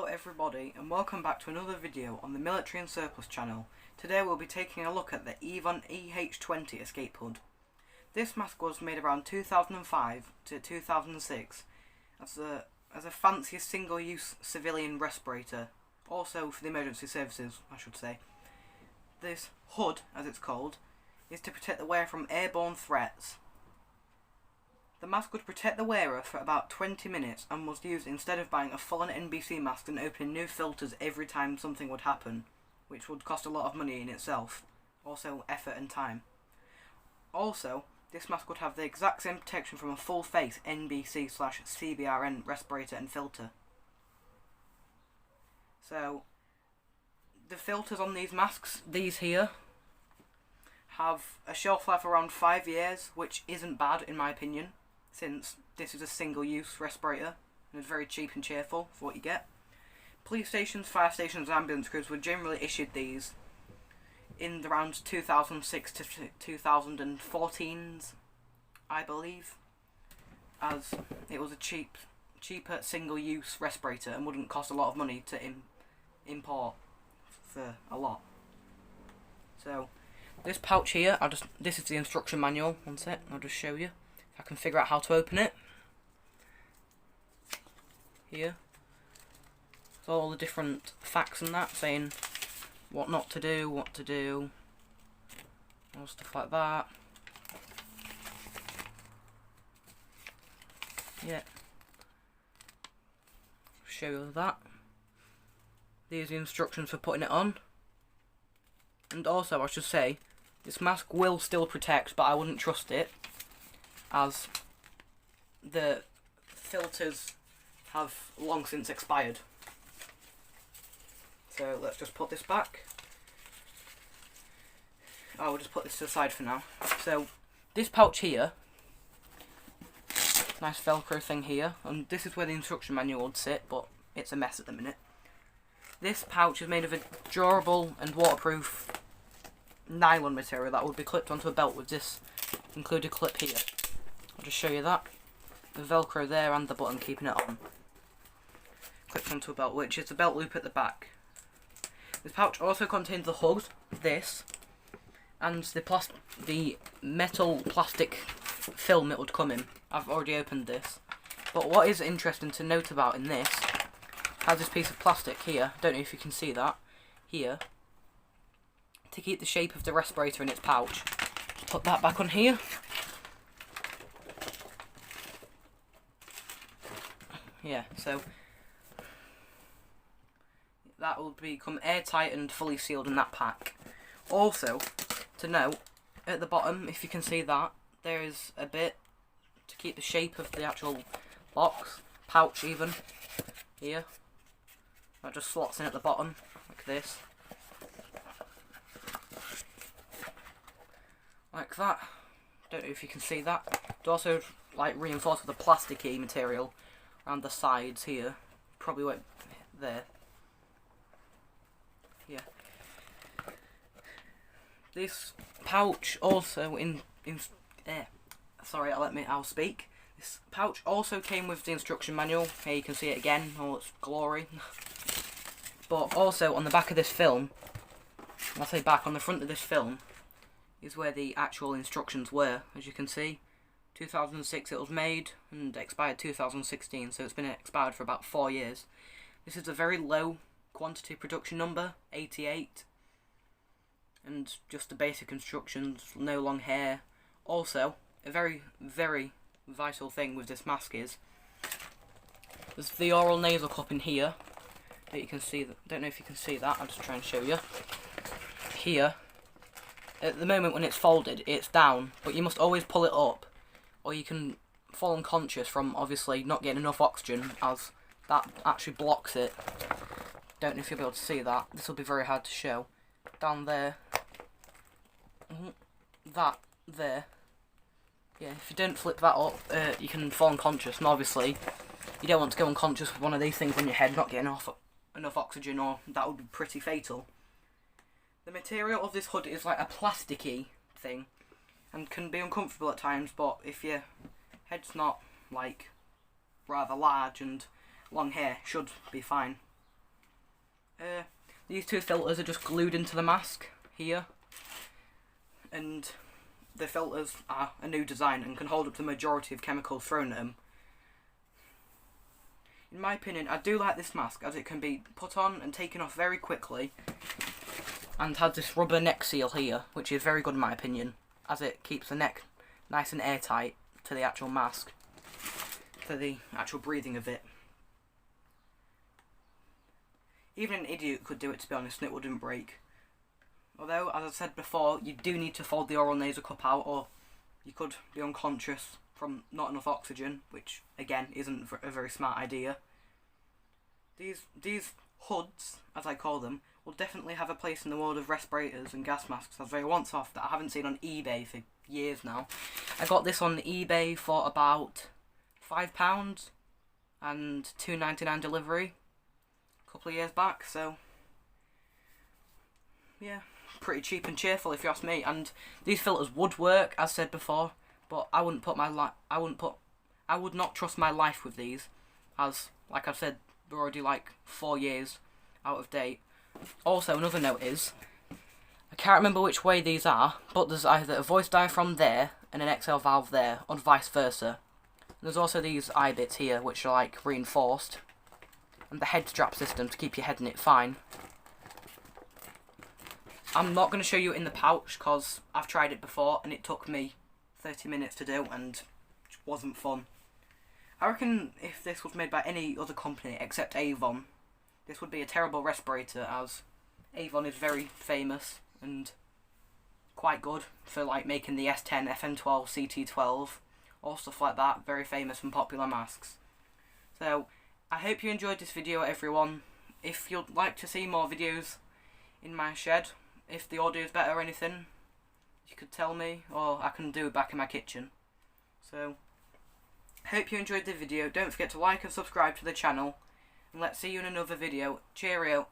everybody, and welcome back to another video on the Military and Surplus channel. Today we'll be taking a look at the Avon EH20 escape hood. This mask was made around 2005 to 2006 as a fancy single-use civilian respirator, also for the emergency services, I should say. This hood, as it's called, is to protect the wearer from airborne threats. The mask would protect the wearer for about 20 minutes and was used instead of buying a full-on NBC mask and opening new filters every time something would happen, which would cost a lot of money in itself, also effort and time. Also, this mask would have the exact same protection from a full-face NBC/CBRN respirator and filter. So, the filters on these masks, these here, have a shelf life around 5 years, which isn't bad in my opinion, since this is a single-use respirator and it's very cheap and cheerful for what you get. Police stations, fire stations and ambulance crews were generally issued these in around 2006 to 2014, I believe, as it was a cheaper single-use respirator and wouldn't cost a lot of money to import for a lot. So this pouch here, this is the instruction manual. One sec, I'll just show you. If I can figure out how to open it. Here. So all the different facts and that, saying what not to do, what to do, all stuff like that. Yeah. Show you that. These are the instructions for putting it on. And also, I should say, this mask will still protect, but I wouldn't trust it, as the filters have long since expired. So let's just put this back. I'll just put this to the side for now. So this pouch here, nice velcro thing here, and this is where the instruction manual would sit, but it's a mess at the minute. This pouch is made of a durable and waterproof nylon material that would be clipped onto a belt with this included clip here. I'll just show you that. The velcro there and the button keeping it on. Clipped onto a belt, which is the belt loop at the back. This pouch also contains the hood, this, and the metal plastic film it would come in. I've already opened this. But what is interesting to note about in this, has this piece of plastic here, I don't know if you can see that, here, to keep the shape of the respirator in its pouch. Just put that back on here. Yeah, so that will become airtight and fully sealed in that pack. Also, to note, at the bottom, if you can see that, there is a bit to keep the shape of the actual box, pouch even, here. That just slots in at the bottom, like this. Like that. Don't know if you can see that. It's also like reinforced with a plasticky material around the sides here. Probably won't there. Yeah. This pouch also sorry, I'll speak. This pouch also came with the instruction manual. Here you can see it again, all its glory. But also on the back of this film, when I say back, on the front of this film, is where the actual instructions were. As you can see, 2006 it was made and expired 2016, so it's been expired for about 4 years. This is a very low quantity production number, 88, and just the basic instructions, no long hair. Also, a very, very vital thing with this mask is there's the oral nasal cup in here that you can see. Don't know if you can see that, I'll just try and show you. Here, at the moment when it's folded, it's down, but you must always pull it up, or you can fall unconscious from obviously not getting enough oxygen, as that actually blocks it. Don't know if you'll be able to see that. This will be very hard to show. Down there. That there. Yeah, if you don't flip that up, you can fall unconscious, and obviously you don't want to go unconscious with one of these things on your head, not getting enough oxygen, or that would be pretty fatal. The material of this hood is like a plasticky thing, and can be uncomfortable at times, but if your head's not like rather large and long hair, should be fine. These two filters are just glued into the mask here, and the filters are a new design and can hold up the majority of chemicals thrown at them. In my opinion, I do like this mask as it can be put on and taken off very quickly, and has this rubber neck seal here, which is very good in my opinion, as it keeps the neck nice and airtight to the actual mask, for the actual breathing of it. Even an idiot could do it, to be honest, and it wouldn't break. Although, as I said before, you do need to fold the oral nasal cup out, or you could be unconscious from not enough oxygen, which, again, isn't a very smart idea. These hoods, as I call them, will definitely have a place in the world of respirators and gas masks, as they're once off that I haven't seen on eBay for years now. I got this on eBay for about £5 and £2.99 delivery a couple of years back, so yeah, pretty cheap and cheerful if you ask me. And these filters would work, as said before, but I would not trust my life with these, as like I've said, they're already like 4 years out of date. Also, another note is, I can't remember which way these are, but there's either a voice diaphragm there and an exhale valve there, or vice versa. And there's also these eye bits here, which are like reinforced, and the head strap system to keep your head in it fine. I'm not going to show you in the pouch because I've tried it before and it took me 30 minutes to do and it wasn't fun. I reckon if this was made by any other company except Avon, this would be a terrible respirator, as Avon is very famous and quite good for like making the S10, FM12, CT12, or stuff like that, very famous and popular masks. So, I hope you enjoyed this video, everyone. If you'd like to see more videos in my shed, if the audio is better or anything, you could tell me, or I can do it back in my kitchen. So, hope you enjoyed the video. Don't forget to like and subscribe to the channel, and let's see you in another video. Cheerio.